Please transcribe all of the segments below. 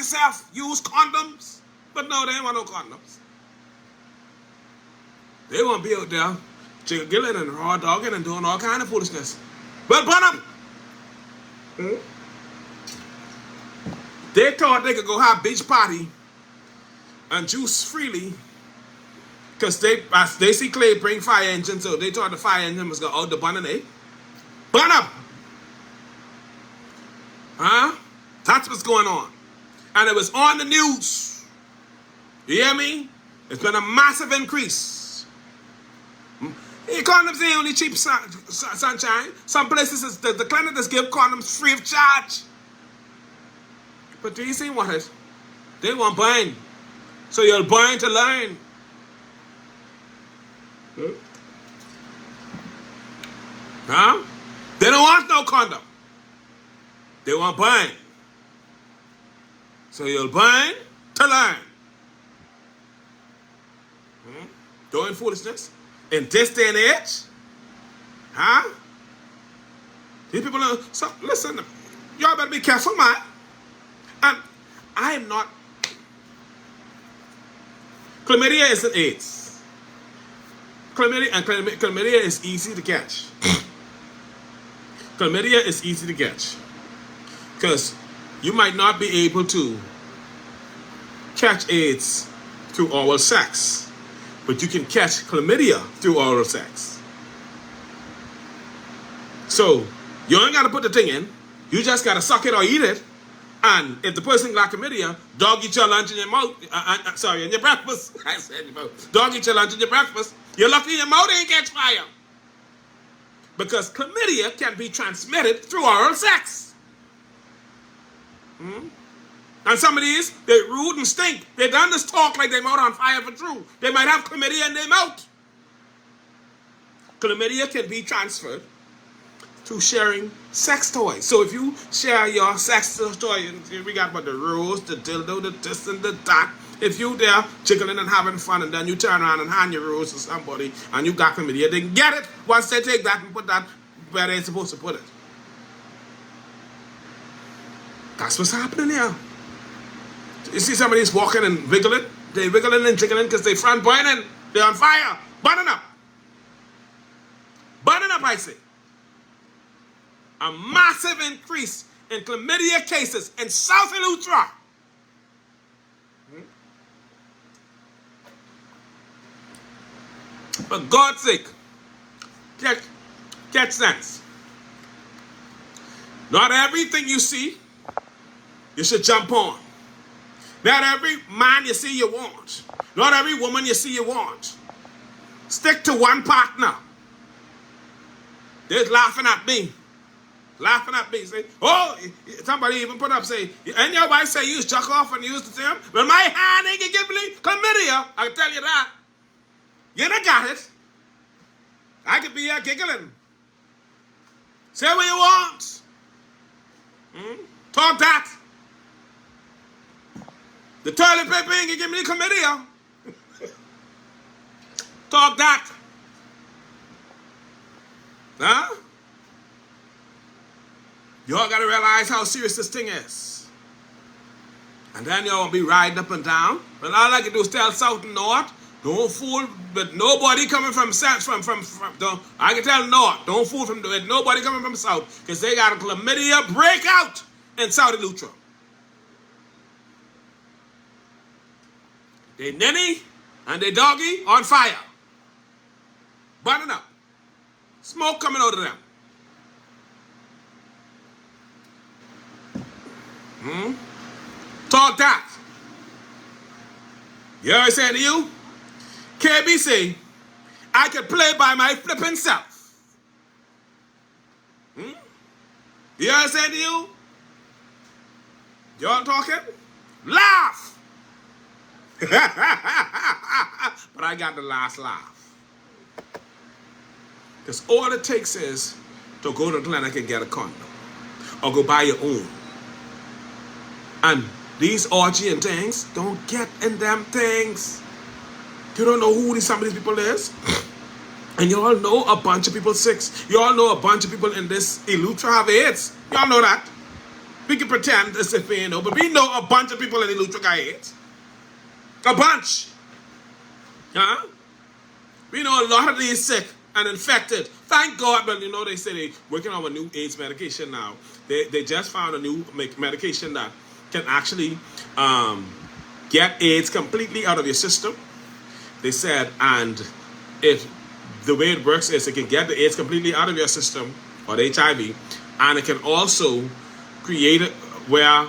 yourself, use condoms. But no, they ain't want no condoms. They want to be out there chicken gilling and raw dogging and doing all kind of foolishness. But burn up. They thought they could go have a beach party and juice freely because as they see Clay bring fire engine, so they thought the fire engine was going out the bun and they burn up. Huh? That's what's going on. And it was on the news. You hear me? It's been a massive increase. Condoms ain't only cheap, sunshine. Some places, the clinic just give condoms free of charge. But these ain't want it. They want buying. So you're buying to learn. Huh? They don't want no condom. They want buying. So you're buying to learn. Doing foolishness. In this day and age. Huh? These people are, so listen, y'all better be careful, man. And I am not. Chlamydia is an AIDS. Chlamydia is easy to catch. Chlamydia is easy to catch. Because you might not be able to catch AIDS through oral sex. But you can catch chlamydia through oral sex. So, you ain't got to put the thing in. You just got to suck it or eat it. And if the person got chlamydia, dog eat your lunch in your mouth. In your breakfast. I said your mouth. Dog eat your lunch in your breakfast. You're lucky your mouth ain't catch fire. Because chlamydia can be transmitted through oral sex. And some of these, they rude and stink. They done this talk like they mouth on fire for true. They might have chlamydia in their mouth. Chlamydia can be transferred through sharing sex toys. So if you share your sex toy, and we got about the rose, the dildo, the this and the that. If you there jiggling and having fun and then you turn around and hand your rose to somebody and you got chlamydia, they can get it once they take that and put that where they're supposed to put it. That's what's happening here. You see somebody's walking and wiggling. They wiggling and jiggling because they front burning. They're on fire. Burning up. Burning up, I say. A massive increase in chlamydia cases in South Eleuthera. For God's sake, catch sense. Not everything you see, you should jump on. Not every man you see you want. Not every woman you see you want. Stick to one partner. They're laughing at me. Laughing at me. Say, oh, somebody even put up, say, and your wife say use jack off and use the same. Well, my hand ain't gonna give me chlamydia. I can tell you that. You done got it. I could be here giggling. Say what you want. Talk that. The toilet paper ain't gonna give me chlamydia. Talk that. Huh? Y'all gotta realize how serious this thing is. And then y'all gonna be riding up and down. But all I can do is tell South and North, don't fool with nobody coming from South, I can tell North, don't fool with nobody coming from South, because they got a chlamydia breakout in South Eleuthera. They ninny and they doggy on fire. Burning up. Smoke coming out of them. Talk that. You know what I'm saying to you? KBC, I could play by my flipping self. You know what I'm saying to you? Y'all talking? Laugh! But I got the last laugh. Because all it takes is to go to the clinic and get a condom. Or go buy your own. And these orgy and things, don't get in them things. You don't know who some of these people is. And you all know a bunch of people sick. You all know a bunch of people in this Eleuthera have AIDS. You all know that. We can pretend as if we know, but we know a bunch of people in the Eleuthera got AIDS. A bunch. Huh? We know a lot of these sick and infected. Thank God, but you know, they say they're working on a new AIDS medication now. They just found a new medication that can actually get AIDS completely out of your system. They said, and the way it works is it can get the AIDS completely out of your system, or the HIV, and it can also create it where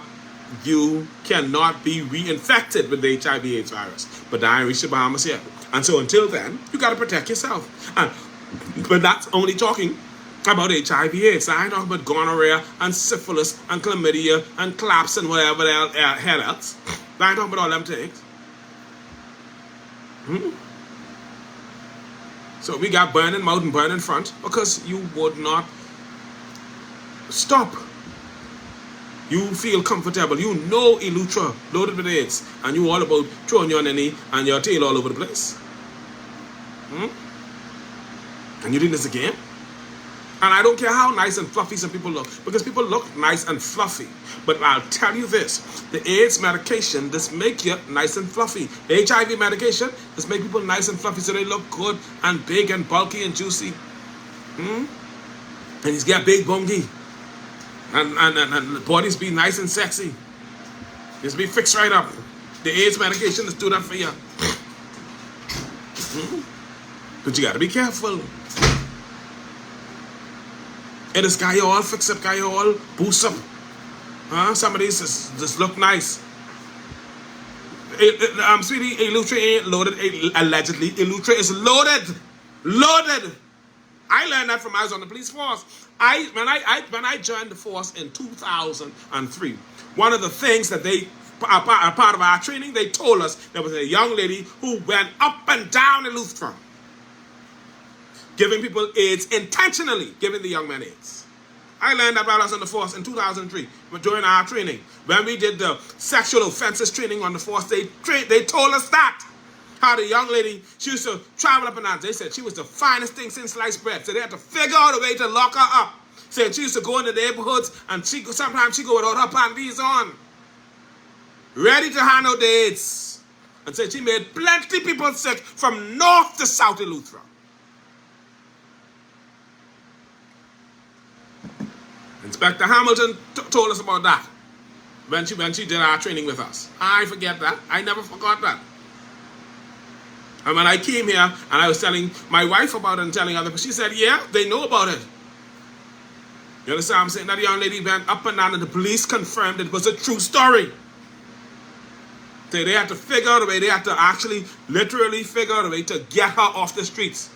you cannot be reinfected with the HIV/AIDS virus. But that ain't reached the Bahamas yet. And so until then, you got to protect yourself. But that's only talking about HIV/AIDS. I ain't talking about gonorrhea and syphilis and chlamydia and claps and whatever the hell else. I ain't talking about all them things. So we got burning mouth and burning front because you would not stop. You feel comfortable. You know Eleuthera loaded with AIDS, and you all about throwing your knee and your tail all over the place. And you think this again? And I don't care how nice and fluffy some people look, because people look nice and fluffy. But I'll tell you this, the AIDS medication just make you nice and fluffy. The HIV medication just make people nice and fluffy so they look good and big and bulky and juicy. And he's got big bongy. And the bodies be nice and sexy. Just be fixed right up. The AIDS medication just do that for you. But you gotta be careful. And this guy all fix up, guy all boost up. Some of these just look nice. Sweetie, Eleuthera ain't loaded, allegedly. Eleuthera is loaded. Loaded. I learned that from I was on the police force. When I joined the force in 2003, one of the things that they, a part of our training, they told us there was a young lady who went up and down Eleuthera, giving people AIDS intentionally, giving the young men AIDS. I learned that while I was on the force in 2003, during our training. When we did the sexual offenses training on the force, they told us that. How the young lady, she used to travel up and down. They said she was the finest thing since sliced bread. So they had to figure out a way to lock her up. Said she used to go in the neighborhoods and sometimes she go without her panties on, ready to hand out the AIDS. And said she made plenty people sick from north to south Eleuthera. Inspector Hamilton told us about that when she did our training with us. I forget that. I never forgot that. And when I came here and I was telling my wife about it and telling other people, she said, yeah, they know about it. You understand what I'm saying? That young lady went up and down and the police confirmed it was a true story. So they had to figure out a way, they had to actually literally figure out a way to get her off the streets.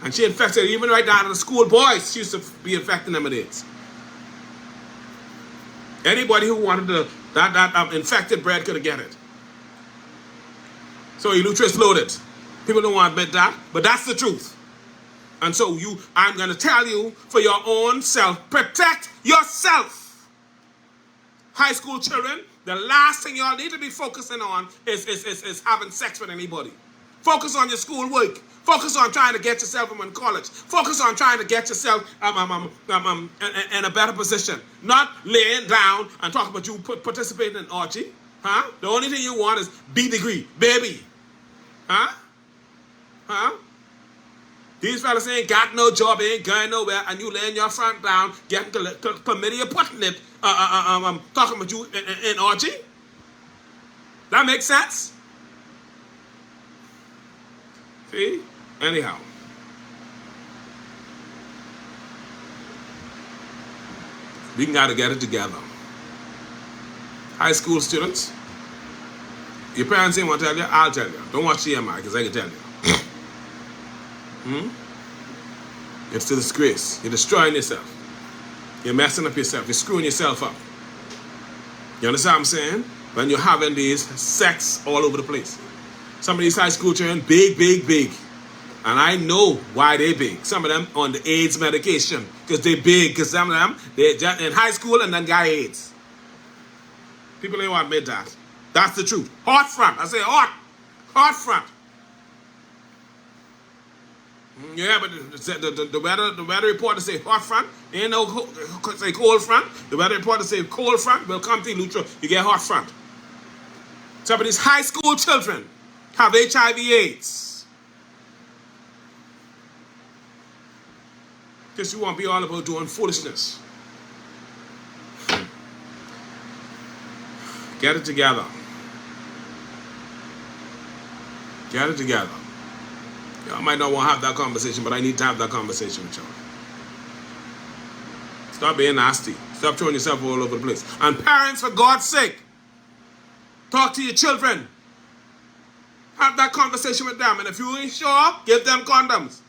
And she infected even right down to the school boys. She used to be infecting them with AIDS. Anybody who wanted that infected bread could have get it. So Eleuthera is loaded. People don't want to admit that, but that's the truth. And so I'm going to tell you, for your own self, protect yourself. High school children, the last thing y'all need to be focusing on is having sex with anybody. Focus on your school work. Focus on trying to get yourself in college. Focus on trying to get yourself in a better position. Not laying down and talking about you participating in orgy. Huh? The only thing you want is B degree, baby. Huh? These fellas ain't got no job, ain't going nowhere, and you laying your front down, getting chlamydia, putting it, talking about you in orgy. That makes sense? See? Anyhow. We gotta get it together. High school students, your parents ain't want to tell you, I'll tell you. Don't watch TMI, because I can tell you. It's a disgrace. You're destroying yourself. You're messing up yourself. You're screwing yourself up. You understand what I'm saying? When you're having these sex all over the place. Some of these high school children, big. And I know why they big. Some of them on the AIDS medication. Because they big. Because some of them, they're just in high school and then got AIDS. People ain't want to admit that. That's the truth. Hot front. I say hot. Hot front. Yeah, but the weather report say hot front. Ain't no say cold front. The weather report say cold front. Will come to Lutra. You get hot front. Some of these high school children have HIV/AIDS. Because you won't be all about doing foolishness. Get it together. Get it together. Y'all might not want to have that conversation, but I need to have that conversation with y'all. Stop being nasty. Stop throwing yourself all over the place. And parents, for God's sake, talk to your children. Have that conversation with them. And if you ain't sure, give them condoms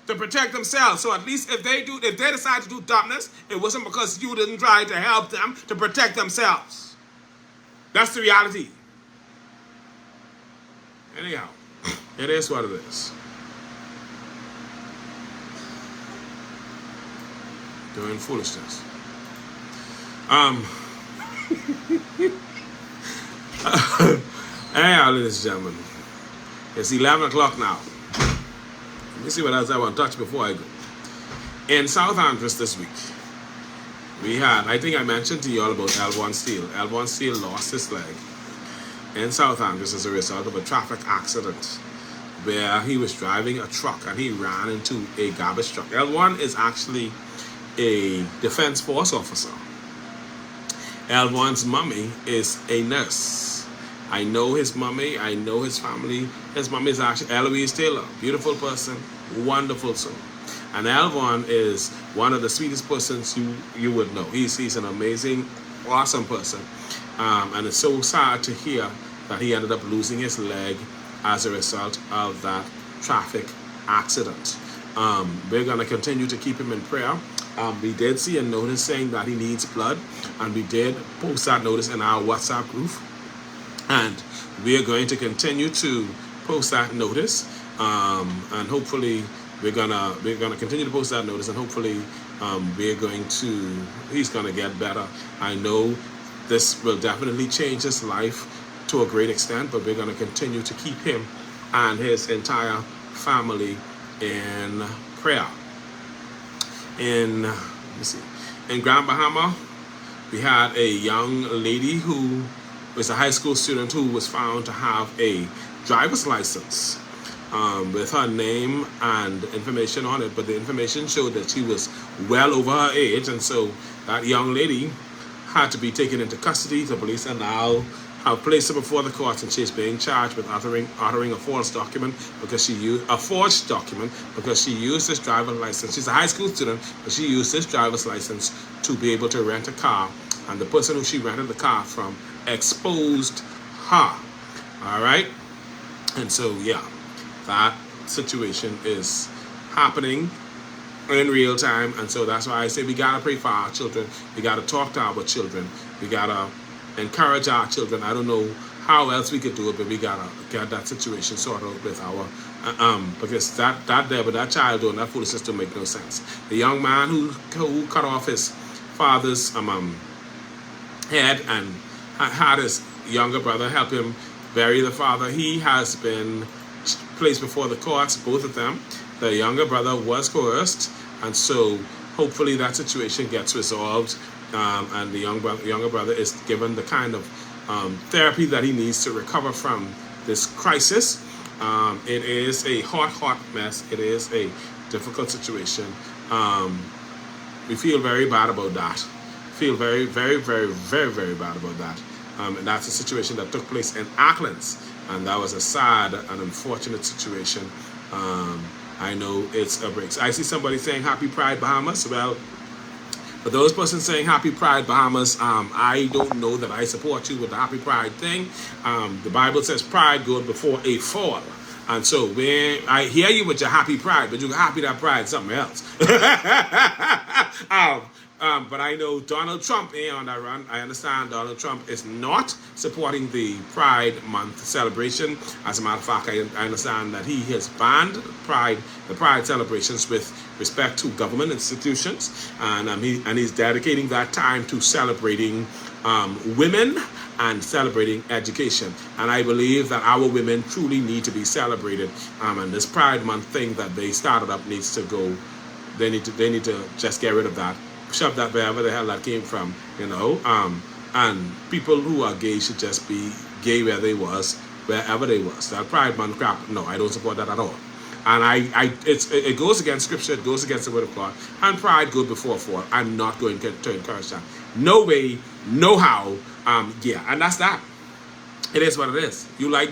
to protect themselves. So at least if they decide to do dumbness, it wasn't because you didn't try to help them to protect themselves. That's the reality. Anyhow, it is what it is. Doing foolishness. Anyhow, ladies and gentlemen, it's 11 o'clock now. Let me see what else I want to touch before I go. In South Andrews this week, we had, I think I mentioned to you all about Elvon Steele. Elvon Steele lost his leg in South Andrews as a result of a traffic accident where he was driving a truck and he ran into a garbage truck. Elvon is actually a Defense Force officer. Elvon's mommy is a nurse. I know his mommy. I know his family. His mommy is actually Eloise Taylor. Beautiful person. Wonderful soul. And Elvon is one of the sweetest persons you would know. He's an amazing, awesome person. And it's so sad to hear that he ended up losing his leg as a result of that traffic accident. We're going to continue to keep him in prayer. We did see a notice saying that he needs blood, and we did post that notice in our WhatsApp group. And we are going to continue to post that notice, and hopefully we're gonna continue to post that notice, and hopefully he's gonna get better. I know this will definitely change his life to a great extent, but we're gonna continue to keep him and his entire family in prayer. In Grand Bahama, we had a young lady who was a high school student who was found to have a driver's license with her name and information on it, but the information showed that she was well over her age, and so that young lady had to be taken into custody. The police are now have placed her before the courts, and she's being charged with uttering a false document because she used a forged document because she used this driver's license. She's a high school student, but she used this driver's license to be able to rent a car, and the person who she rented the car from exposed her. All right, and so yeah, that situation is happening in real time, and so that's why I say we gotta pray for our children. We gotta talk to our children. We gotta encourage our children. I don't know how else we could do it, but we gotta get that situation sorted out with our because that child doing that foolishness don't make no sense. The young man who cut off his father's head and had his younger brother help him bury the father, he has been placed before the courts, both of them. The younger brother was coerced, and so hopefully that situation gets resolved, and the younger brother is given the kind of therapy that he needs to recover from this crisis. It is a hot mess. It is a difficult situation. We feel very bad about that. Feel very, very, very, very, very bad about that. And that's a situation that took place in Acklands, and that was a sad and unfortunate situation. I know it's a break. I see somebody saying Happy Pride Bahamas. Well, for those persons saying Happy Pride Bahamas, I don't know that I support you with the Happy Pride thing. The Bible says pride goes before a fall. And so when I hear you with your happy pride, but you're happy that pride something else. But I know Donald Trump ain't on that run. I understand Donald Trump is not supporting the Pride Month celebration. As a matter of fact, I understand that he has banned the Pride celebrations with respect to government institutions, and he's dedicating that time to celebrating women and celebrating education. And I believe that our women truly need to be celebrated. And this Pride Month thing that they started up needs to go. They need to just get rid of that, shove that wherever the hell that came from, you know. And people who are gay should just be gay where they was, wherever they was. That Pride Month crap, no, I don't support that at all. And it goes against scripture, it goes against the word of God. And pride goes before a fall. I'm not going to encourage that. No way, no how. Yeah, and that's that. It is what it is. You like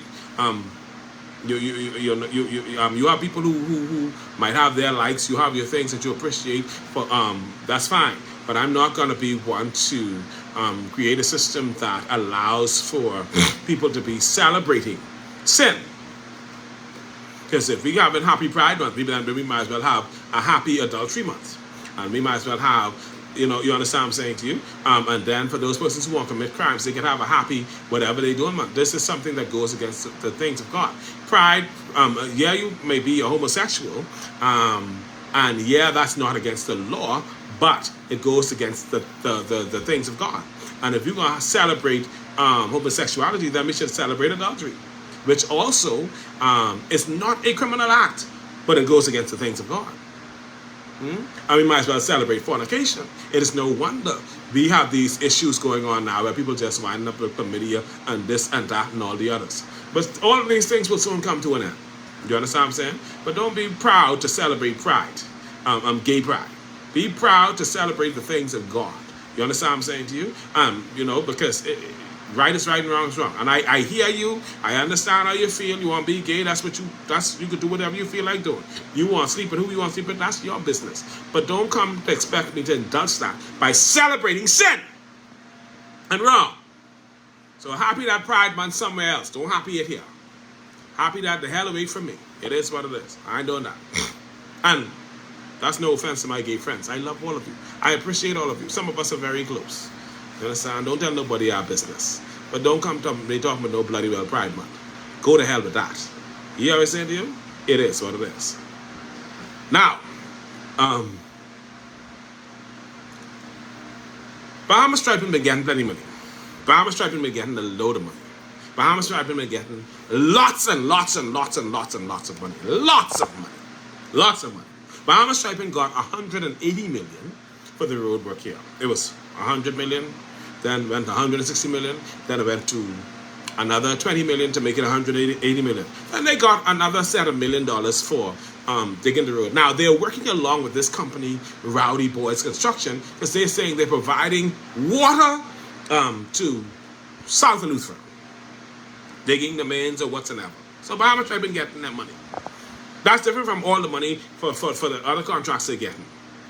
you have people who might have their likes. You have your things that you appreciate. But that's fine. But I'm not gonna be one to create a system that allows for people to be celebrating sin. Because if we have a happy Pride Month, we might as well have a happy Adultery Month. And we might as well have, you understand what I'm saying to you? And then for those persons who want to commit crimes, they can have a happy whatever they do. This is something that goes against the things of God. Pride, yeah, you may be a homosexual, and yeah, that's not against the law, but it goes against the things of God. And if you're going to celebrate homosexuality, then we should celebrate adultery, which also is not a criminal act, but it goes against the things of God. And we might as well celebrate fornication. It is no wonder we have these issues going on now where people just wind up with chlamydia and this and that and all the others. But all of these things will soon come to an end. You understand what I'm saying? But don't be proud to celebrate pride, gay pride. Be proud to celebrate the things of God. You understand what I'm saying to you? Because right is right and wrong is wrong. And I hear you. I understand how you feel. You want to be gay. You could do whatever you feel like doing. You want to sleep with who you want to sleep with. That's your business. But don't come to expect me to indulge that by celebrating sin and wrong. So happy that Pride Month somewhere else. Don't happy it here. Happy that the hell away from me. It is what it is. I ain't doing that. And that's no offense to my gay friends. I love all of you. I appreciate all of you. Some of us are very close. You understand? Don't tell nobody our business. But don't come to me talking about no bloody well Pride Month. Go to hell with that. You hear what I'm saying to you? It is what it is. Now, Bahamas Striping been getting plenty money. Bahamas Striping been getting a load of money. Bahamas Striping been getting lots and lots and lots and lots and lots of money. Lots of money. Lots of money. Bahamas Striping got 180 million for the road work here. It was 100 million, then went to 160 million, then it went to another 20 million to make it 180 million. And they got another set of $1 million for digging the road. Now, they're working along with this company, Rowdy Boys Construction, because they're saying they're providing water to South Lutheran, digging the mains or whatsoever. So Bahamas Striping getting that money. That's different from all the money for the other contracts they're getting.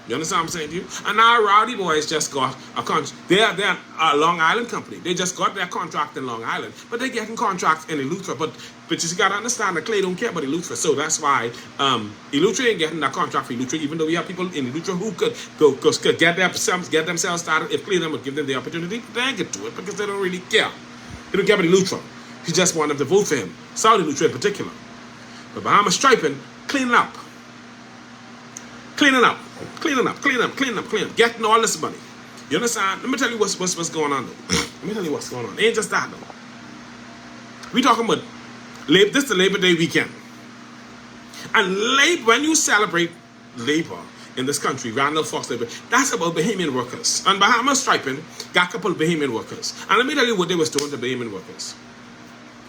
You understand what I'm saying to you? And now Rowdy Boys just got a contract. They're a Long Island company. They just got their contract in Long Island. But they're getting contracts in Eleuthera. But you got to understand that Clay don't care about Eleuthera. So that's why Eleuthera ain't getting that contract for Eleuthera, even though we have people in Eleuthera who could get themselves started if Clay them would give them the opportunity. They ain't get to it because they don't really care. They don't care about Eleuthera. He just want them to vote for him. South Eleuthera in particular. But Bahamas Striping, cleaning up. Cleaning up. Getting all this money. You understand? Let me tell you what's going on though. Let me tell you what's going on. It ain't just that though. We talking about this is the Labor Day weekend. And when you celebrate labor in this country, Randall Fox labor, that's about Bahamian workers. And Bahamas Striping got a couple of Bahamian workers. And let me tell you what they was doing to Bahamian workers.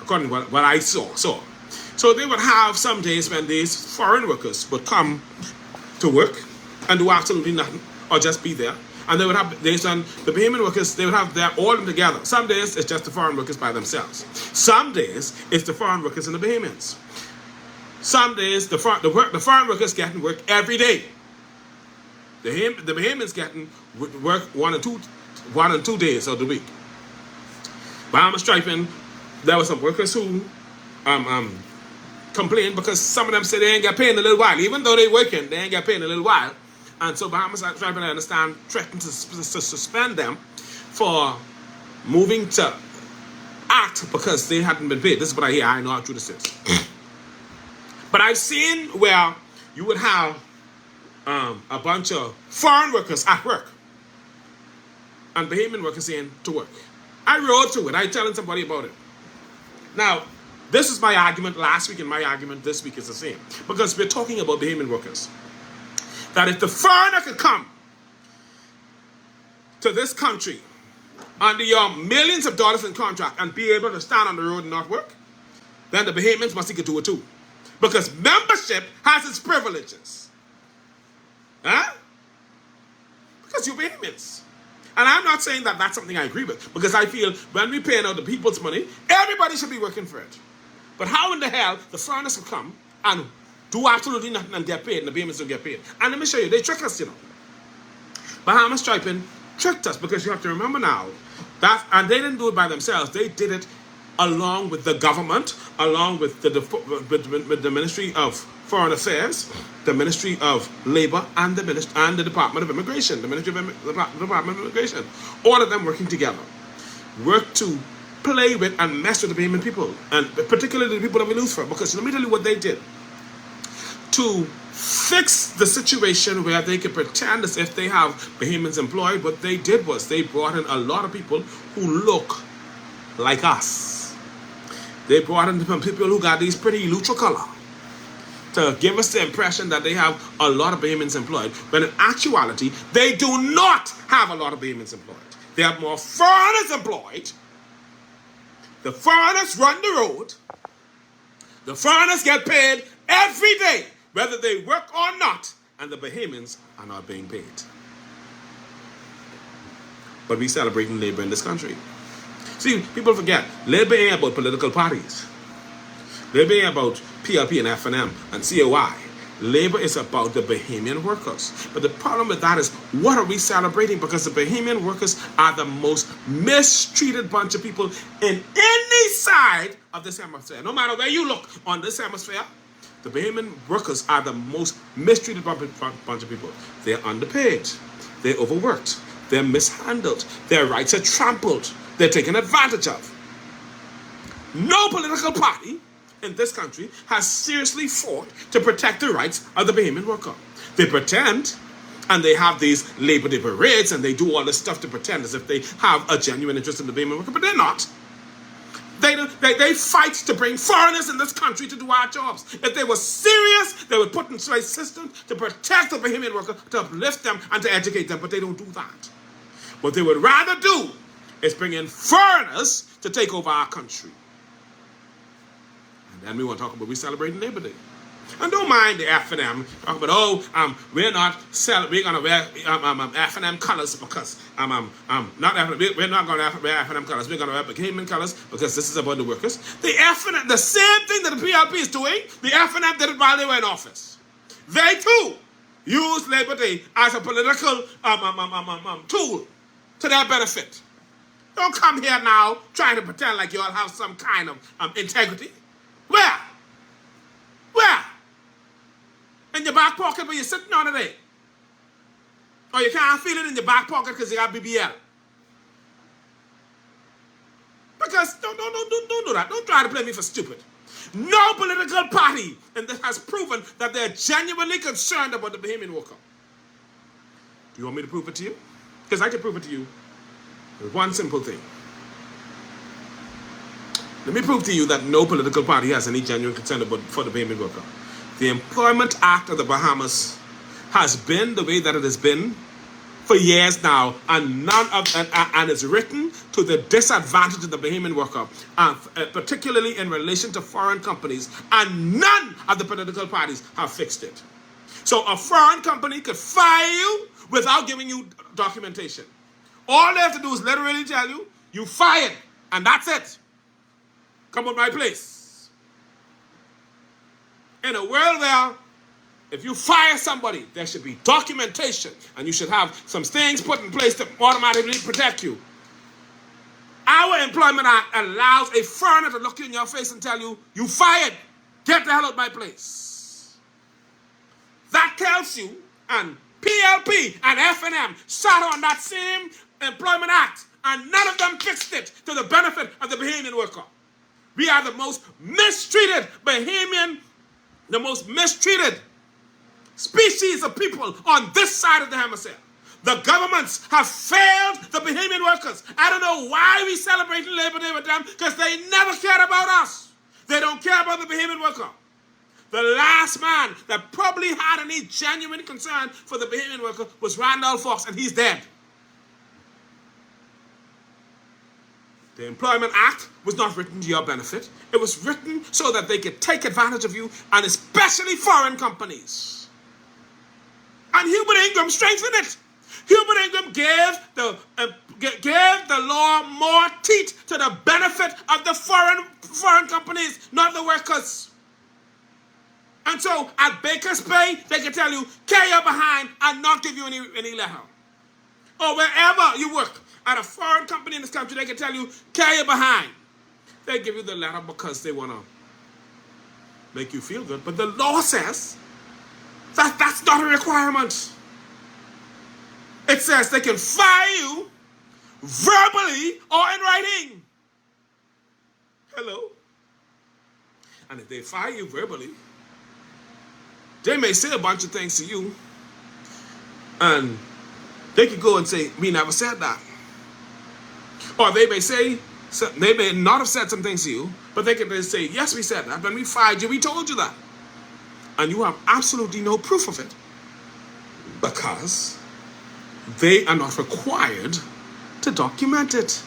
According to what I saw. So they would have some days when these foreign workers would come to work and do absolutely nothing or just be there. And they would have days when the Bahamian workers, they would have all of them together. Some days it's just the foreign workers by themselves. Some days it's the foreign workers and the Bahamians. Some days the foreign workers getting work every day. The Bahamians getting work one and two days of the week. Bahamas Striping, there were some workers who complained because some of them said they ain't get paid in a little while. Even though they working, they ain't get paid in a little while. And so Bahamas Striping, I understand, threatened to suspend them for moving to act because they hadn't been paid. This is what I hear. I know how true this is. But I've seen where you would have a bunch of foreign workers at work and Bahamian workers in to work. I rode to it. I telling somebody about it. Now, this is my argument last week, and my argument this week is the same. Because we're talking about Bahamian workers. That if the foreigner could come to this country under your millions of dollars in contract and be able to stand on the road and not work, then the Bahamians must get to it too. Because membership has its privileges. Huh? Because you're Bahamians. And I'm not saying that that's something I agree with. Because I feel when we pay out the people's money, everybody should be working for it. But how in the hell the foreigners will come and do absolutely nothing and get paid and the Bahamians don't get paid? And let me show you, they trick us, you know. Bahamas Striping tricked us because you have to remember now that, and they didn't do it by themselves, they did it along with the government, along with the Ministry of Foreign Affairs, the Ministry of Labor, and the Department of Immigration, the Department of Immigration. All of them working together. Work to play with and mess with the Bahamian people, and particularly the people that we lose for, because let me tell you what they did. To fix the situation where they could pretend as if they have Bahamians employed, what they did was they brought in a lot of people who look like us. They brought in some people who got these pretty lucha color to give us the impression that they have a lot of Bahamians employed, when in actuality, they do not have a lot of Bahamians employed. They have more foreigners employed. The foreigners run the road. The foreigners get paid every day, whether they work or not, and the Bahamians are not being paid. But we celebrating labor in this country. See, people forget, labor ain't about political parties. Labor ain't about PLP and FNM and COI. Labor is about the Bahamian workers. But the problem with that is, what are we celebrating? Because the Bahamian workers are the most mistreated bunch of people in any side of this hemisphere. No matter where you look on this hemisphere, the Bahamian workers are the most mistreated bunch of people. They're underpaid. They're overworked. They're mishandled. Their rights are trampled. They're taken advantage of. No political party in this country has seriously fought to protect the rights of the Bahamian worker. They pretend, and they have these Labor Day parades, and they do all this stuff to pretend as if they have a genuine interest in the Bahamian worker, but they're not. They fight to bring foreigners in this country to do our jobs. If they were serious, they would put in place systems to protect the Bahamian worker, to uplift them, and to educate them, but they don't do that. What they would rather do is bring in foreigners to take over our country. And then we want to talk about we celebrating Labor Day. And don't mind the F&M talking about, we're going to wear F&M colors because we're not going to wear F&M colors. We're going to wear Bahamian colors because this is about the workers. The F&M, the same thing that the PLP is doing, the F&M did it while they were in office. They too used Labor Day as a political tool to their benefit. Don't come here now trying to pretend like you all have some kind of integrity. Where? In your back pocket where you're sitting on today? Or you can't feel it in your back pocket because you got BBL? Because don't do that. Don't try to play me for stupid. No political party and that has proven that they're genuinely concerned about the Bahamian worker. Do you want me to prove it to you? Because I can prove it to you with one simple thing. Let me prove to you that no political party has any genuine concern for the Bahamian worker. The Employment Act of the Bahamas has been the way that it has been for years now, and and it's written to the disadvantage of the Bahamian worker, particularly in relation to foreign companies, and none of the political parties have fixed it. So a foreign company could fire you without giving you documentation. All they have to do is literally tell you, you fired, and that's it. Come on my place. In a world where if you fire somebody, there should be documentation, and you should have some things put in place to automatically protect you. Our Employment Act allows a foreigner to look you in your face and tell you, you fired. Get the hell out of my place. That tells you, and PLP and FNM sat on that same Employment Act, and none of them fixed it to the benefit of the Bahamian worker. We are the most mistreated the most mistreated species of people on this side of the hemisphere. The governments have failed the Bahamian workers. I don't know why we celebrating Labor Day with them, because they never cared about us. They don't care about the Bahamian worker. The last man that probably had any genuine concern for the Bahamian worker was Randolph Fox, and he's dead. The Employment Act was not written to your benefit. It was written so that they could take advantage of you, and especially foreign companies. And Hubert Ingram strengthened it. Hubert Ingram gave the law more teeth to the benefit of the foreign companies, not the workers. And so at Baker's Bay, they can tell you, carry your behind and not give you any letter. Or wherever you work, at a foreign company in this country, they can tell you, carry your behind. They give you the letter because they want to make you feel good. But the law says that that's not a requirement. It says they can fire you verbally or in writing. Hello? And if they fire you verbally, they may say a bunch of things to you, and they could go and say, we never said that. Or they may not have said some things to you, but they can just say, yes, we said that. When we fired you, we told you that. And you have absolutely no proof of it, because they are not required to document it.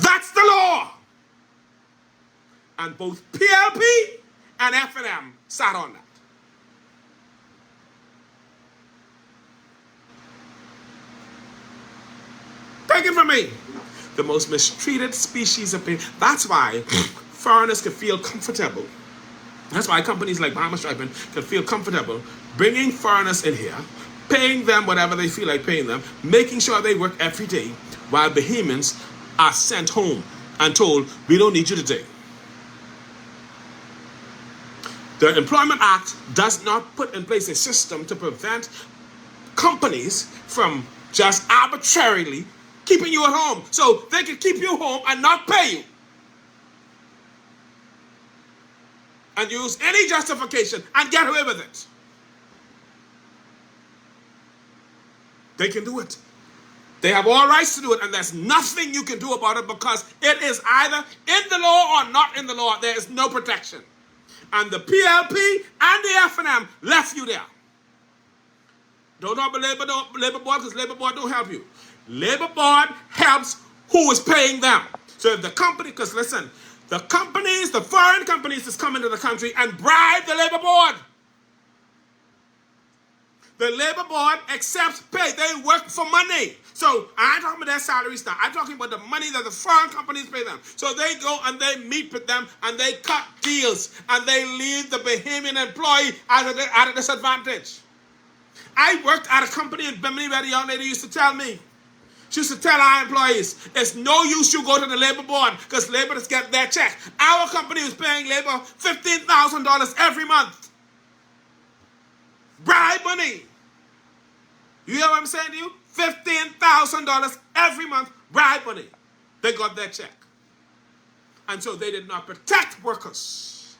That's the law. And both PLP and F&M sat on that. Take it from me. The most mistreated species of people. That's why foreigners can feel comfortable. That's why companies like Bahama Striping can feel comfortable bringing foreigners in here, paying them whatever they feel like paying them, making sure they work every day, while Bahamians are sent home and told, we don't need you today. The Employment Act does not put in place a system to prevent companies from just arbitrarily keeping you at home. So they can keep you home and not pay you. And use any justification and get away with it. They can do it. They have all rights to do it, and there's nothing you can do about it, because it is either in the law or not in the law. There is no protection. And the PLP and the F&M left you there. Don't talk about Labor Board, because Labor Board don't help you. Labor Board helps who is paying them. So if the company, because listen, the companies, the foreign companies that's come into the country and bribe the Labor Board. The Labor Board accepts pay. They work for money. So I ain't talking about their salaries now. I'm talking about the money that the foreign companies pay them. So they go and they meet with them and they cut deals and they leave the Bahamian employee at a disadvantage. I worked at a company in Bimini where the young lady used to tell me, she used to tell our employees, it's no use you go to the Labor Board because Labor is getting their check. Our company was paying Labor $15,000 every month. Bribe money. You hear what I'm saying to you? $15,000 every month, bribe money. They got their check. And so they did not protect workers.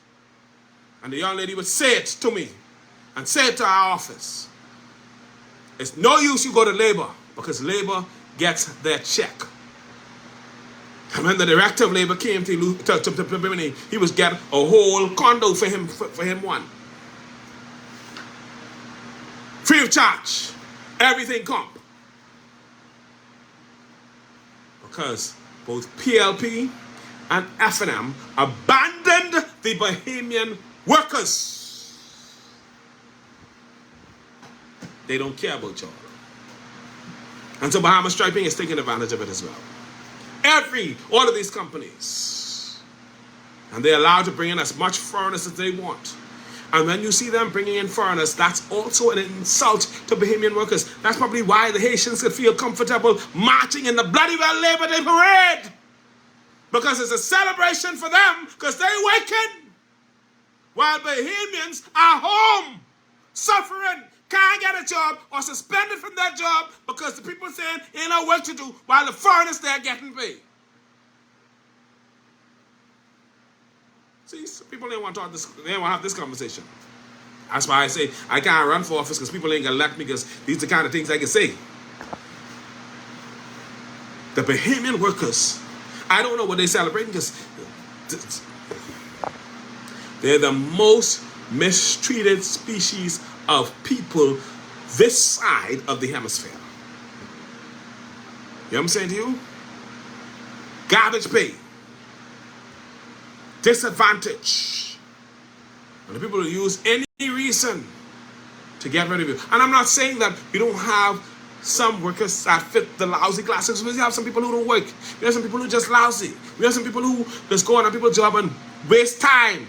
And the young lady would say it to me and say it to our office. It's no use you go to Labor because Labor gets their check. And when the director of Labor came to Bimini, he was getting a whole condo for him one. Free of charge. Everything comp. Because both PLP and F&M abandoned the Bahamian workers. They don't care about y'all. And so Bahama Striping is taking advantage of it as well. All of these companies. And they're allowed to bring in as much foreigners as they want. And when you see them bringing in foreigners, that's also an insult to Bahamian workers. That's probably why the Haitians could feel comfortable marching in the bloody well Labor Day parade. Because it's a celebration for them, because they're working. While Bahamians are home, suffering, can't get a job, or suspended from that job because the people saying ain't no work to do, while the foreigners there getting paid. See, some people didn't want to talk this. They didn't want to have this conversation. That's why I say I can't run for office because people ain't gonna elect me because these are the kind of things I can say. The Bahamian workers, I don't know what they celebrating because they're the most mistreated species of people this side of the hemisphere. You know what I'm saying to you? Garbage pay. Disadvantage. And the people who use any reason to get rid of you. And I'm not saying that you don't have some workers that fit the lousy classes. We have some people who don't work. We have some people who are just lousy. We have some people who just go on a people's job and waste time.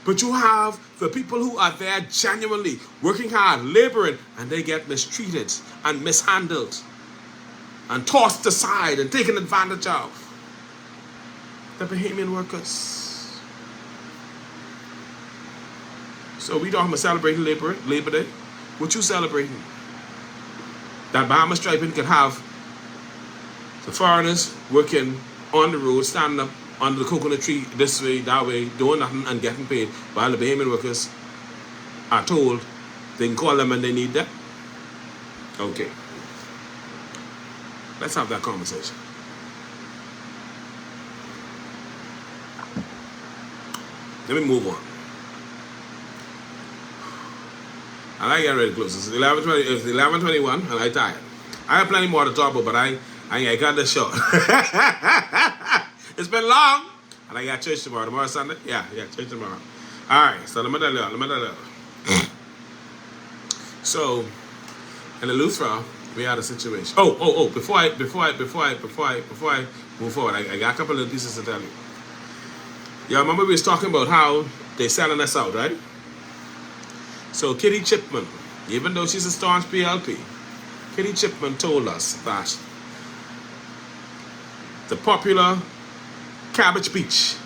But you have the people who are there genuinely working hard, laboring, and they get mistreated and mishandled and tossed aside and taken advantage of. The Bahamian workers. So we talking about celebrating Labor Day. What you celebrating? That Bahama striping could have the foreigners working on the road, standing up under the coconut tree this way, that way, doing nothing and getting paid, while the Bahamian workers are told they can call them when they need them. Okay. Let's have that conversation. Let me move on. And I get ready to close. It's 11:21 and I tired. I have plenty more to talk about, but I got this short. It's been long. And I got church tomorrow. Tomorrow Sunday? Yeah, church tomorrow. Alright, so let me tell you. So in the Lutheran, we had a situation. Before I move forward, I got a couple of pieces to tell you. Yeah, remember we was talking about how they selling us out, right? So Kitty Chipman, even though she's a staunch PLP, Kitty Chipman told us that the popular Cabbage Beach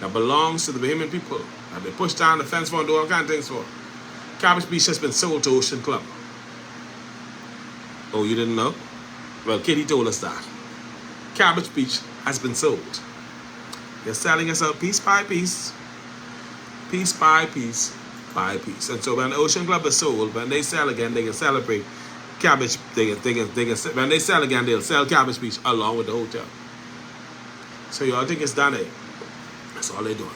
that belongs to the Bahamian people, that they pushed down the fence for and do all kinds of things for, Cabbage Beach has been sold to Ocean Club. Oh, you didn't know? Well, Kitty told us that. Cabbage Beach has been sold. They're selling us out piece by piece. Piece by piece by piece. And so when the Ocean Club is sold, when they sell again, they can celebrate Cabbage. When they sell again, they'll sell Cabbage Beach along with the hotel. So y'all think it's done, eh? That's all they're doing.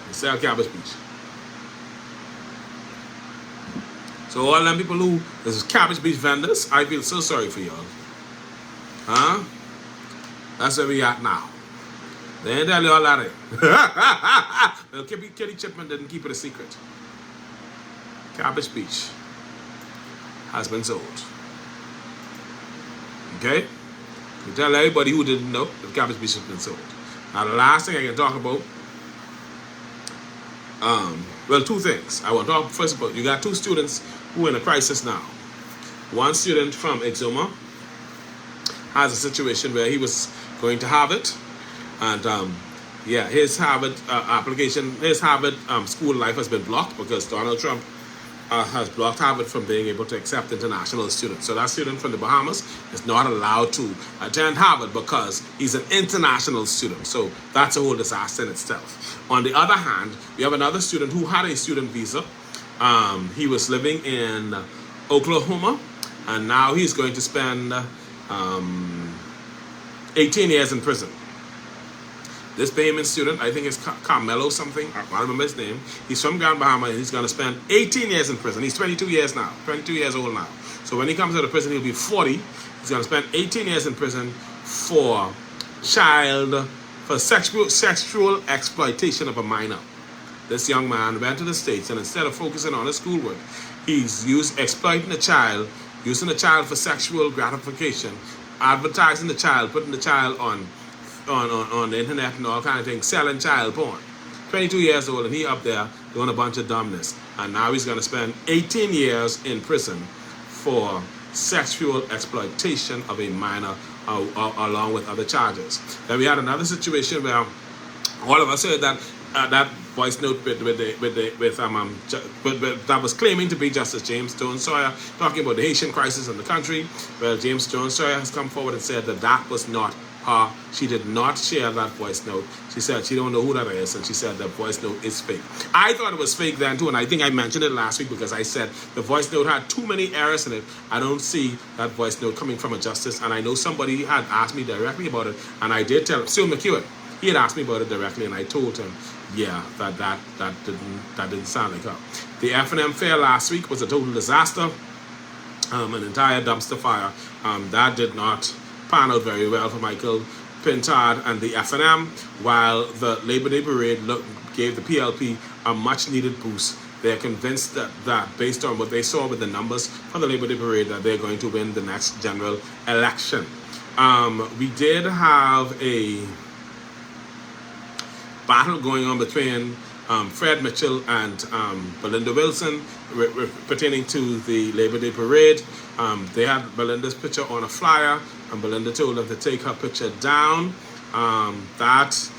They sell Cabbage Beach. So all them people who is Cabbage Beach vendors, I feel so sorry for y'all. Huh? That's where we at now. They ain't tell you all that, eh? Well, Kitty Chipman didn't keep it a secret. Cabbage Beach has been sold. Okay? You tell everybody who didn't know that Cabbage Beach has been sold. Now the last thing I can talk about, well, two things. I want to talk first about, you got two students who are in a crisis now. One student from Exuma has a situation where he was going to Harvard, and his Harvard application, his Harvard school life has been blocked because Donald Trump has blocked Harvard from being able to accept international students. So that student from the Bahamas is not allowed to attend Harvard because he's an international student. So that's a whole disaster in itself. On the other hand, we have another student who had a student visa. He was living in Oklahoma, and now he's going to spend 18 years in prison. This Bahamian student, I think it's Carmelo something, I don't remember his name. He's from Grand Bahama, and he's going to spend 18 years in prison. He's 22 years now, 22 years old now. So when he comes out of prison, he'll be 40. He's going to spend 18 years in prison for sexual exploitation of a minor. This young man went to the States, and instead of focusing on his schoolwork, he's exploiting the child, using the child for sexual gratification, advertising the child, putting the child on the internet and all kind of things, selling child porn. 22 years old, and he up there doing a bunch of dumbness. And now he's going to spend 18 years in prison for sexual exploitation of a minor, along with other charges. Then we had another situation where all of us heard that voice note that was claiming to be Justice James Jones Sawyer, talking about the Haitian crisis in the country. Well, James Jones Sawyer has come forward and said that was not her. She did not share that voice note. She said she don't know who that is, and she said the voice note is fake. I thought it was fake then too, and I think I mentioned it last week because I said the voice note had too many errors in it. I don't see that voice note coming from a justice, and I know somebody had asked me directly about it, and I did tell him, Sue McEwen. He had asked me about it directly, and I told him, yeah, that didn't sound like her. The F&M fair last week was a total disaster. An entire dumpster fire. That did not pan out very well for Michael Pintard and the F&M, while the Labor Day Parade gave the PLP a much-needed boost. They're convinced that based on what they saw with the numbers for the Labor Day Parade, that they're going to win the next general election. We did have a battle going on between Fred Mitchell and Belinda Wilson pertaining to the Labor Day Parade. They had Belinda's picture on a flyer, and Belinda told them to take her picture down. That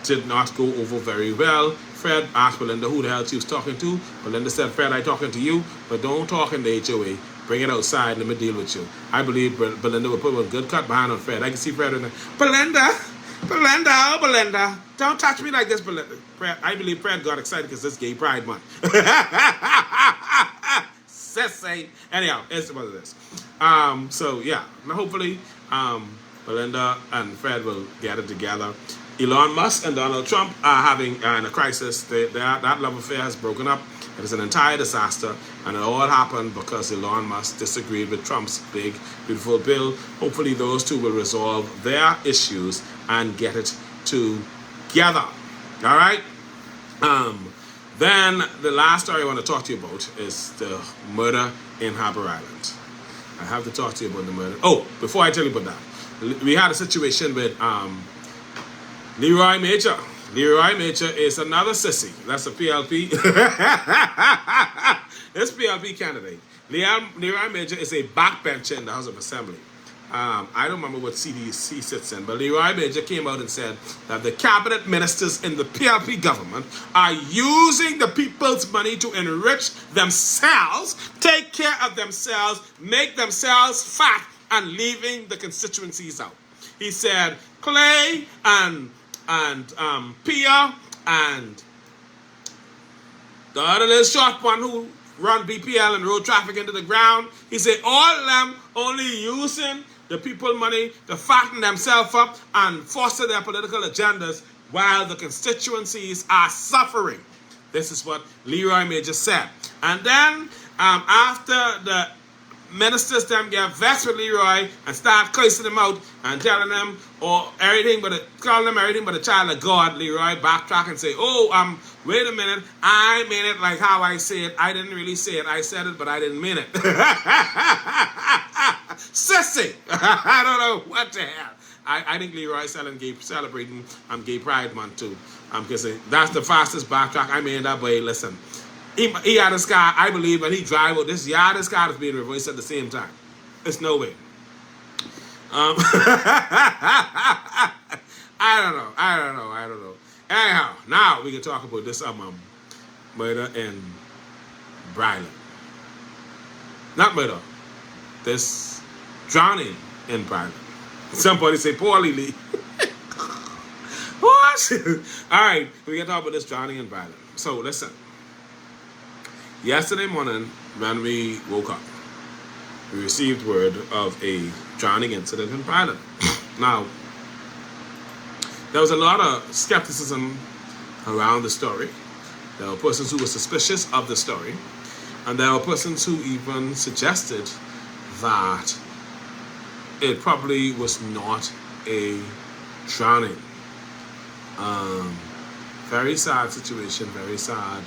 did not go over very well. Fred asked Belinda who the hell she was talking to. Belinda said, Fred, I'm talking to you, but don't talk in the HOA. Bring it outside, let me deal with you. I believe Belinda would put a good cut behind on Fred. I can see Fred in there. Belinda, don't touch me like this, Belinda. I believe Fred got excited because it's Gay Pride Month. Sissy. Anyhow, it's what it is. So yeah, hopefully Belinda and Fred will get it together. Elon Musk and Donald Trump are having a crisis. That love affair has broken up. It is an entire disaster, and it all happened because Elon Musk disagreed with Trump's big, beautiful bill. Hopefully those two will resolve their issues and get it together. All right? Then the last story I want to talk to you about is the murder in Harbour Island. I have to talk to you about the murder. Oh, before I tell you about that, we had a situation with Leroy Major. Leroy Major is another sissy. That's a PLP. This PLP candidate. Leroy Major is a backbencher in the House of Assembly. I don't remember what CDC sits in, but Leroy Major came out and said that the cabinet ministers in the PLP government are using the people's money to enrich themselves, take care of themselves, make themselves fat, and leaving the constituencies out. He said Clay and Pia and the other little short one who run BPL and road traffic into the ground. He said all of them only using the people money to fatten themselves up and foster their political agendas while the constituencies are suffering. This is what Leroy Major said. And then after the ministers them get vexed with Leroy and start cursing him out and telling them calling them everything but a child of God, Leroy backtrack and say, wait a minute, I mean it like how I say it. I didn't really say it. I said it, but I didn't mean it. Sissy! I don't know what the hell. I think Leroy's celebrating Gay Pride Month too. Because that's the fastest backtrack. I mean that boy, listen. He had a car, I believe, when he drive out this yard, this car is being reversed at the same time. There's no way. I don't know. Anyhow, now we can talk about this murder in Bryland. Not murder. This drowning in Bryland. Somebody say poorly, Lee. What? All right, we can talk about this drowning in Bryland. So listen. Yesterday morning, when we woke up, we received word of a drowning incident in Bryland. Now, there was a lot of skepticism around the story. There were persons who were suspicious of the story, and there were persons who even suggested that it probably was not a drowning. Very sad situation, very sad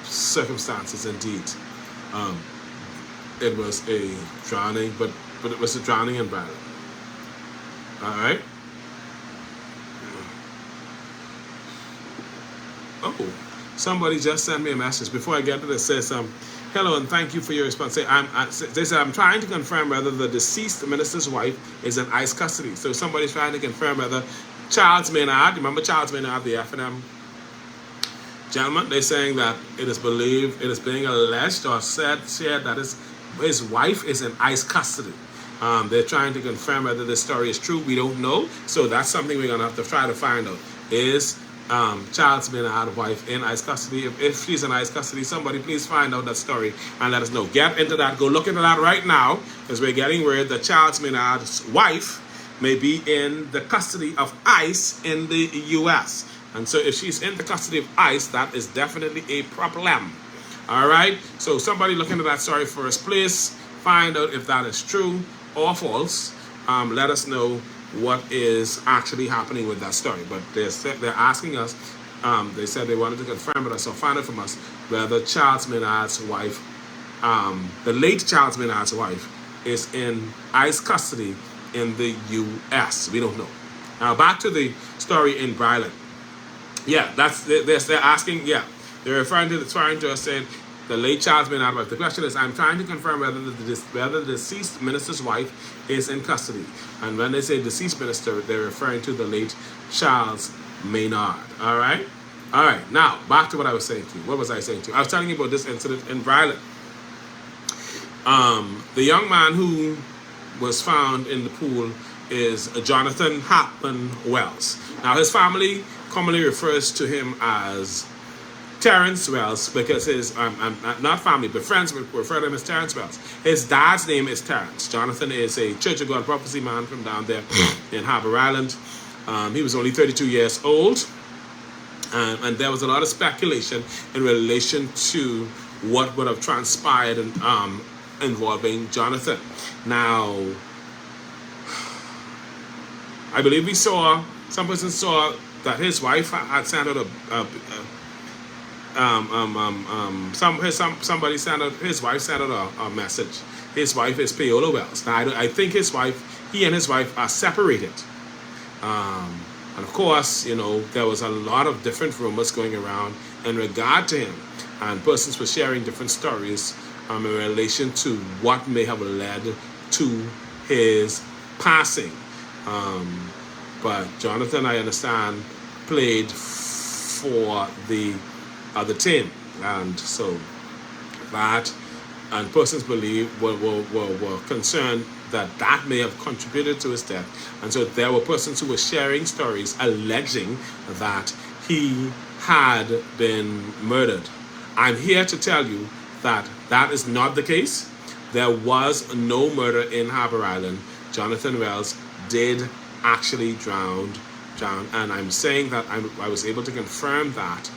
circumstances indeed. It was a drowning, but it was a drowning in Bryland. All right. Oh, somebody just sent me a message. Before I get to this, says hello and thank you for your response. They said I'm trying to confirm whether the deceased minister's wife is in ICE custody. So somebody's trying to confirm whether Charles Maynard, remember Charles Maynard, the F&M gentleman, they're saying that it is believed, it is being alleged or said that his wife is in ICE custody. They're trying to confirm whether this story is true. We don't know. So that's something we're going to have to try to find out. Is Charles Maynard's wife in ICE custody? If she's in ICE custody, somebody please find out that story and let us know. Get into that. Go look into that right now, because we're getting word that Charles Maynard's wife may be in the custody of ICE in the U.S. And so if she's in the custody of ICE, that is definitely a problem. All right? So somebody look into that story for us, please. Find out if that is true or false. Let us know what is actually happening with that story. But they're asking us, they said they wanted to confirm with us or find out from us whether Charles Maynard's wife, the late Charles Maynard's wife, is in ICE custody in the U.S. We don't know. Now back to the story in Bryland. Yeah, they're asking. Yeah, they're referring to us saying the late Charles Maynard's wife. The question is, I'm trying to confirm whether the deceased minister's wife is in custody. And when they say deceased minister, they're referring to the late Charles Maynard. All right. Now back to what I was saying to you. What was I saying to you? I was telling you about this incident in Bryland. The young man who was found in the pool is Jonathan Hartman Wells. Now his family commonly refers to him as Terrence Wells because his, not family, but friends would refer to him as Terrence Wells. His dad's name is Terrence. Jonathan is a Church of God prophecy man from down there in Harbour Island. He was only 32 years old. And there was a lot of speculation in relation to what would have transpired involving Jonathan. Now, I believe some person saw that his wife had sent out somebody sent out, his wife sent out a message. His wife is Paola Wells. Now, I think he and his wife are separated. And of course, there was a lot of different rumors going around in regard to him. And persons were sharing different stories in relation to what may have led to his passing. But Jonathan, I understand, played for the other team. And so that, and persons were concerned that may have contributed to his death. And so there were persons who were sharing stories alleging that he had been murdered. I'm here to tell you that that is not the case. There was no murder in Harbour Island. Jonathan Wells did actually drown, and I'm saying that I was able to confirm that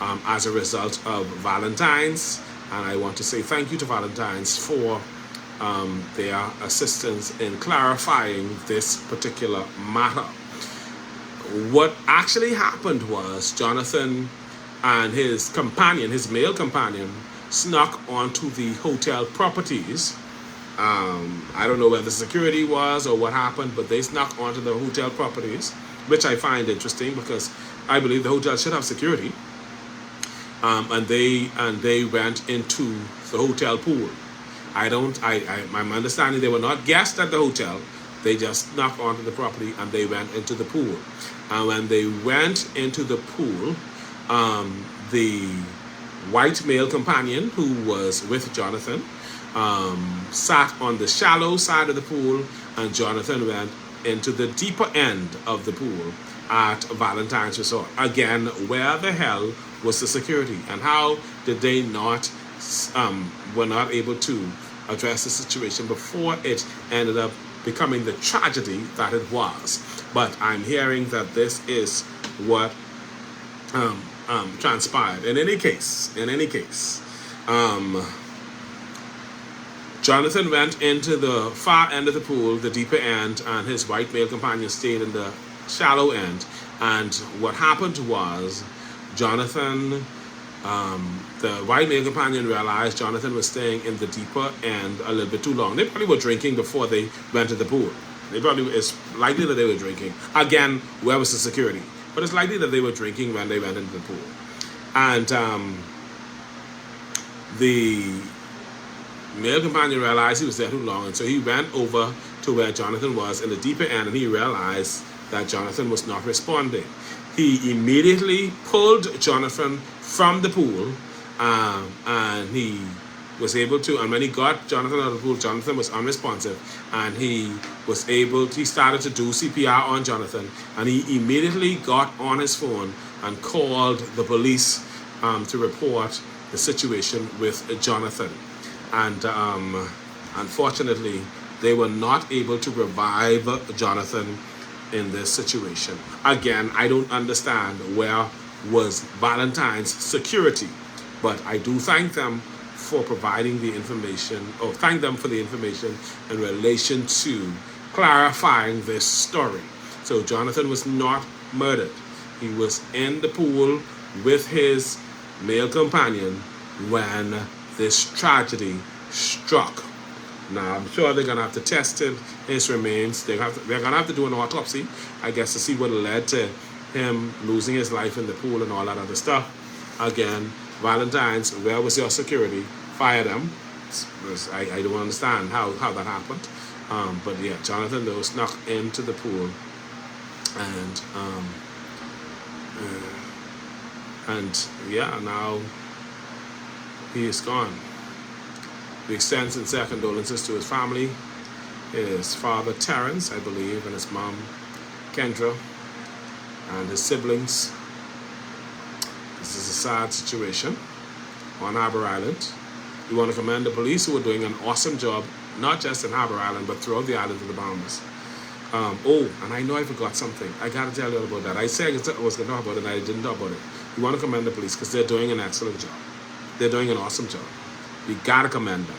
as a result of Valentine's, and I want to say thank you to Valentine's for their assistance in clarifying this particular matter. What actually happened was Jonathan and his companion, his male companion, snuck onto the hotel properties. I don't know where the security was or what happened, but they snuck onto the hotel properties, which I find interesting because I believe the hotel should have security. And they went into the hotel pool. My understanding, they were not guests at the hotel. They just snuck onto the property and they went into the pool. And when they went into the pool, the white male companion who was with Jonathan sat on the shallow side of the pool, and Jonathan went into the deeper end of the pool at Valentine's Resort. Again, where the hell was the security? And how did they were not able to address the situation before it ended up becoming the tragedy that it was? But I'm hearing that this is what transpired. In any case, Jonathan went into the far end of the pool, the deeper end, and his white male companion stayed in the shallow end. And what happened was Jonathan, the white male companion realized Jonathan was staying in the deeper end a little bit too long. They probably were drinking before they went to the pool. It's likely that they were drinking. Again, where was the security? But it's likely that they were drinking when they went into the pool. And the male companion realized he was there too long, and so he went over to where Jonathan was in the deeper end, and he realized that Jonathan was not responding. He immediately pulled Jonathan from the pool, and he was able to, and when he got Jonathan out of the pool, Jonathan was unresponsive, and he started to do CPR on Jonathan, and he immediately got on his phone and called the police to report the situation with Jonathan. And unfortunately, they were not able to revive Jonathan in this situation. Again, I don't understand where was Valentine's security, but I do thank them for providing the information, or thank them for the information in relation to clarifying this story. So Jonathan was not murdered. He was in the pool with his male companion when this tragedy struck. Now, I'm sure they're going to have to test his remains. They're going to have to do an autopsy, I guess, to see what led to him losing his life in the pool and all that other stuff. Again, Valentine's, where was your security? Fire them. I don't understand how that happened. But yeah, Jonathan, though, snuck into the pool. And yeah, now he is gone. We extend sincere condolences to his family, his father Terrence, I believe, and his mom Kendra, and his siblings. This is a sad situation on Harbour Island. We want to commend the police who are doing an awesome job, not just in Harbour Island, but throughout the island of the Bahamas. And I know I forgot something. I got to tell you all about that. I said I was going to talk about it, and I didn't talk about it. We want to commend the police because they're doing an excellent job. They're doing an awesome job. We got to commend them.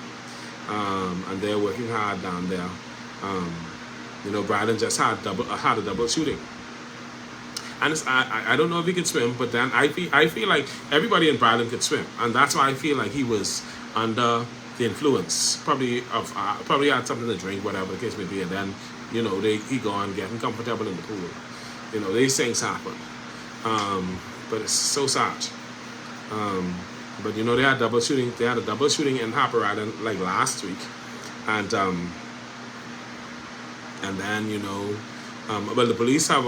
And they're working hard down there. Brylan just had a double shooting. And I don't know if he could swim, but then I feel like everybody in Brylan could swim. And that's why I feel like he was under the influence. Probably had something to drink, whatever the case may be. And then, he gone getting comfortable in the pool. These things happen. But it's so sad. But they had double shooting. They had a double shooting in Harbour Island like last week, and then well, the police have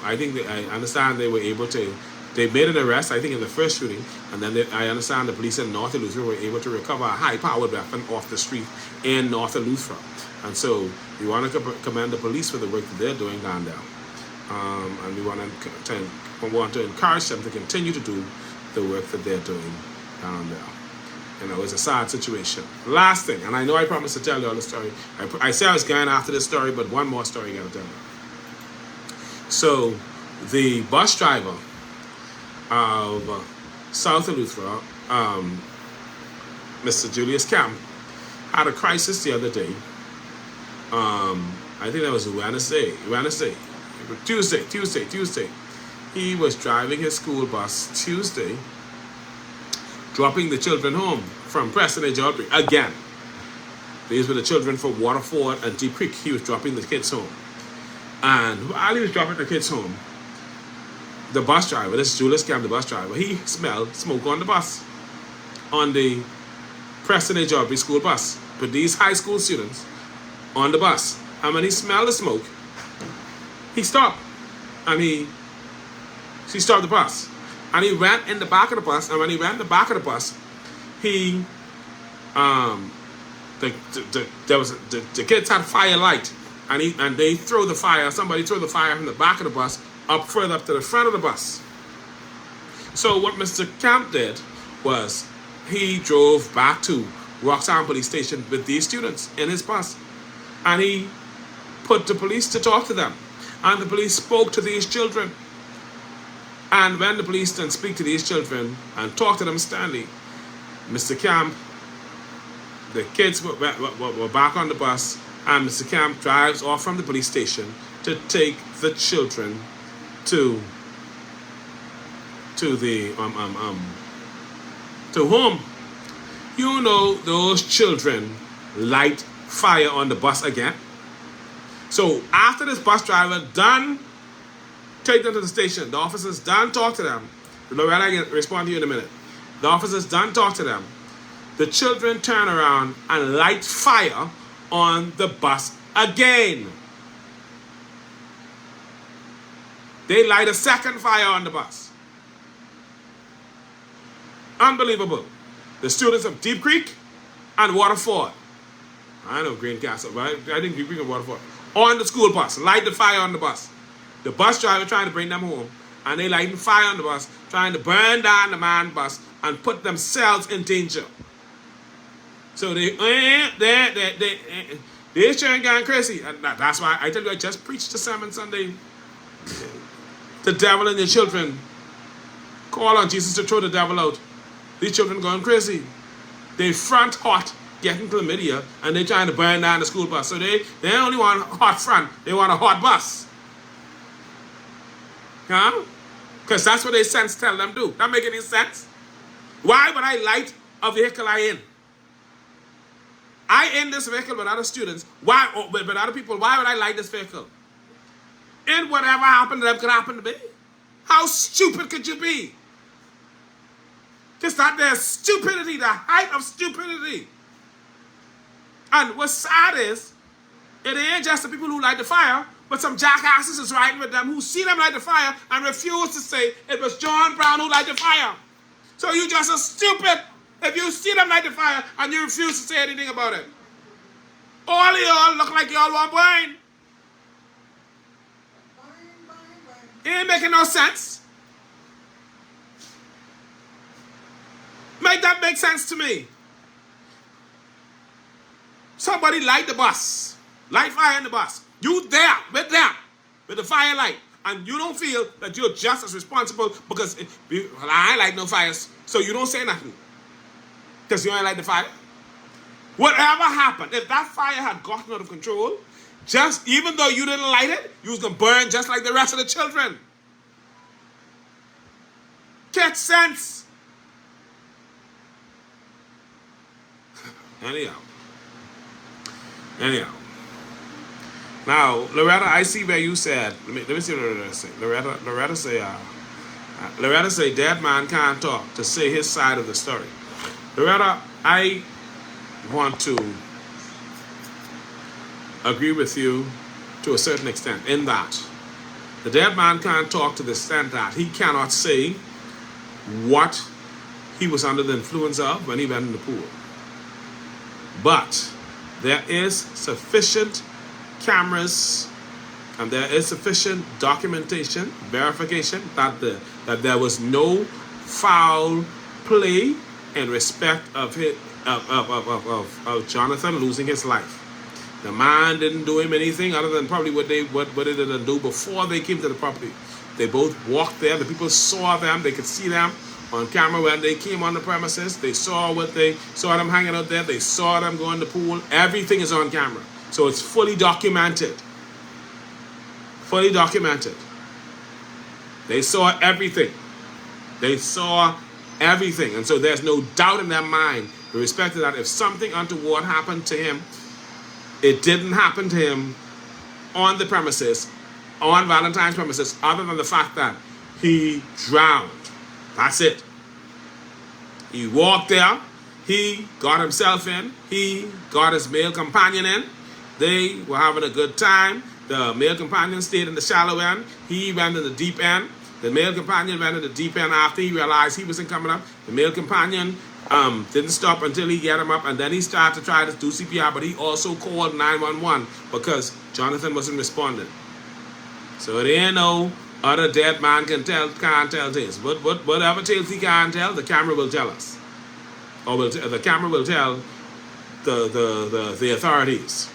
I think I understand they were able to. They made an arrest, I think, in the first shooting, and then I understand the police in North Eleuthera were able to recover a high-powered weapon off the street in North Eleuthera, and so we want to commend the police for the work that they're doing down there, and we want to encourage them to continue to do the work that they're doing down there. It's a sad situation. Last thing, and I know I promised to tell you all the story. I said I was going after this story, but one more story I got to tell you. So, the bus driver of South Eleuthera, Mr. Julius Camp, had a crisis the other day. I think that was Tuesday. He was driving his school bus Tuesday, dropping the children home from Preston George. Again, these were the children from Waterford and Deep Creek. He was dropping the kids home. And while he was dropping the kids home, the bus driver, this is Julius Camp, the bus driver, he smelled smoke on the bus, on the Preston George school bus, with these high school students on the bus. And when he smelled the smoke, he stopped. And he stopped the bus. And he ran in the back of the bus. And when he ran in the back of the bus, the kids had fire light. And they throw the fire, somebody threw the fire from the back of the bus further up to the front of the bus. So what Mr. Camp did was he drove back to Roxanne Police Station with these students in his bus. And he put the police to talk to them. And the police spoke to these children. And when the police then speak to these children and talk to them sternly, Mr. Camp, the kids were back on the bus, and Mr. Camp drives off from the police station to take the children to home. Those children light fire on the bus again. So after this bus driver done take them to the station, the officers done talk to them. Loretta, I can respond to you in a minute. The officers done talk to them. The children turn around and light fire on the bus again. They light a second fire on the bus. Unbelievable. The students of Deep Creek and Waterford. I know Greencastle, but I think Green and Waterford. On the school bus, light the fire on the bus. The bus driver trying to bring them home, and they lighting fire on the bus, trying to burn down the man bus and put themselves in danger. So they sharing going crazy. And that's why I tell you, I just preached a sermon Sunday. The devil and your children. Call on Jesus to throw the devil out. These children going crazy. They front hot, getting chlamydia, and they trying to burn down the school bus. So they only want a hot front. They want a hot bus. Huh? Because that's what they sense tell them do. That make any sense? Why would I light a vehicle I in? I in this vehicle with other students. Why? With other people. Why would I light this vehicle? And whatever happened to them could happen to me. How stupid could you be? Just that there's stupidity, the height of stupidity. And what's sad is, it ain't just the people who light the fire, but some jackasses is riding with them who see them light the fire and refuse to say it was John Brown who light the fire. So you just as stupid if you see them light the fire and you refuse to say anything about it. All of y'all look like y'all want wine. It ain't making no sense. Make that make sense to me. Somebody light the bus. Light fire in the bus. You there with them, with the fire light. And you don't feel that you're just as responsible because I ain't light no fires. So you don't say nothing. Because you ain't light the fire. Whatever happened, if that fire had gotten out of control, just even though you didn't light it, you was going to burn just like the rest of the children. Get sense. Anyhow. Now, Loretta, I see where you said, let me see what Loretta say. Loretta say, dead man can't talk to say his side of the story. Loretta, I want to agree with you to a certain extent in that the dead man can't talk to the extent that he cannot say what he was under the influence of when he went in the pool. But there is sufficient cameras and there is sufficient documentation, verification that there was no foul play in respect of Jonathan losing his life. The man didn't do him anything other than probably what they didn't do before they came to the property. They both walked there. The people saw them. They could see them on camera when they came on the premises. They saw them hanging out there. They saw them go in the pool. Everything is on camera. So it's fully documented. Fully documented. They saw everything. They saw everything. And so there's no doubt in their mind with respect to that. If something untoward happened to him, it didn't happen to him on the premises, on Valentine's premises, other than the fact that he drowned. That's it. He walked there. He got himself in. He got his male companion in. They were having a good time. The male companion stayed in the shallow end. He went in the deep end. The male companion went in the deep end after he realized he wasn't coming up. The male companion didn't stop until he got him up, and then he started to try to do CPR, but he also called 911 because Jonathan wasn't responding. So there ain't no other dead man can't tell tales. But whatever tales he can't tell, the camera will tell us. Or the camera will tell the authorities.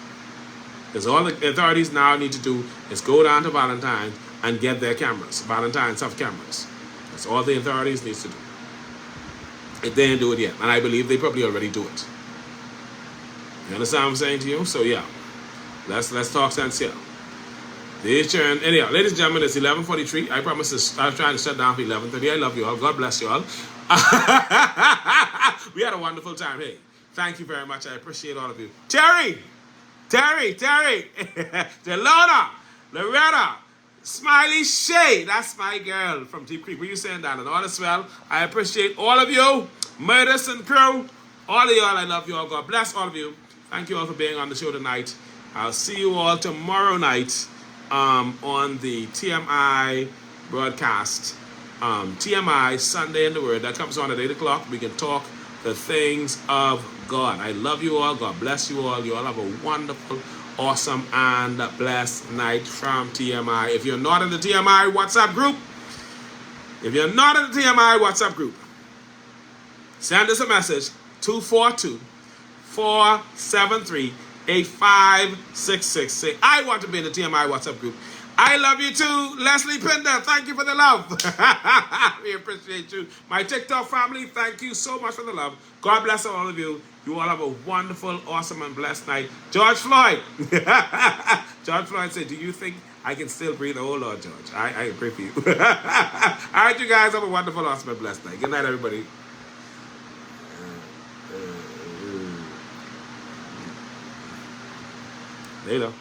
Because all the authorities now need to do is go down to Valentine and get their cameras. Valentine's have cameras. That's all the authorities need to do. If they didn't do it yet. And I believe they probably already do it. You understand what I'm saying to you? So yeah. Let's talk sense here. Anyhow, ladies and gentlemen, it's 11:43. I promise I was trying to shut down for 11:30. I love you all. God bless you all. We had a wonderful time. Hey, thank you very much. I appreciate all of you. Terry, Delona, Loretta, Smiley Shay. That's my girl from Deep Creek. What you saying, darling? All is well. I appreciate all of you. Murders and crew. All of y'all, I love you all. God bless all of you. Thank you all for being on the show tonight. I'll see you all tomorrow night on the TMI broadcast. TMI, Sunday in the Word. That comes on at 8 o'clock. We can talk the things of God. I love you all. God bless you all. You all have a wonderful, awesome, and blessed night from TMI. If you're not in the TMI WhatsApp group, send us a message, 242-473-8566. Say, I want to be in the TMI WhatsApp group. I love you too. Leslie Pinder, thank you for the love. We appreciate you. My TikTok family, thank you so much for the love. God bless all of you. You all have a wonderful, awesome, and blessed night. George Floyd. George Floyd said, do you think I can still breathe? Oh, Lord, George. I pray for you. All right, you guys have a wonderful, awesome, and blessed night. Good night, everybody. Later.